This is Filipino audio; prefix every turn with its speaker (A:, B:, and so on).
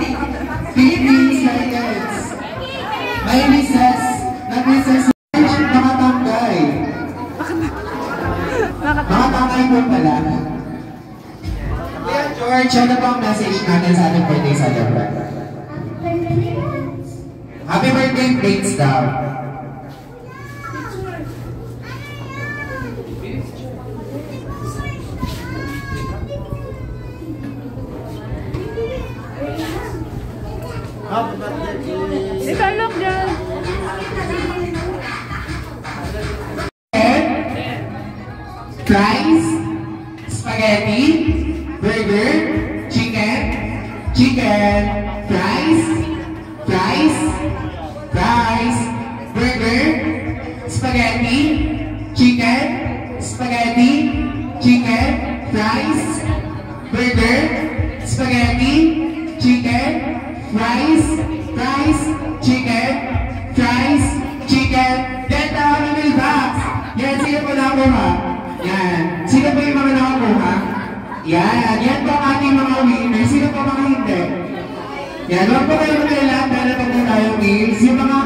A: Philippines, Guardians. May recess. Nag-recess nakatangay. Nakatangay po pala. Kaya George, ano po ang message natin sa ating birthday celebrant? Happy birthday, Prince daw.
B: Ikalok dyan.
A: Fries, spaghetti, burger, chicken, fries, burger, spaghetti, chicken, fries, burger, spaghetti, chicken, fries, chicken, then the meal box. Yan, sino po nakakuha? Yan. Sino po yung mga nakakuha? Yan. Yan po ang ating mga winners. Sino po mga hindi? Yan. Huwag po kayo mag-alala. Meron po tayo meals. Yung mga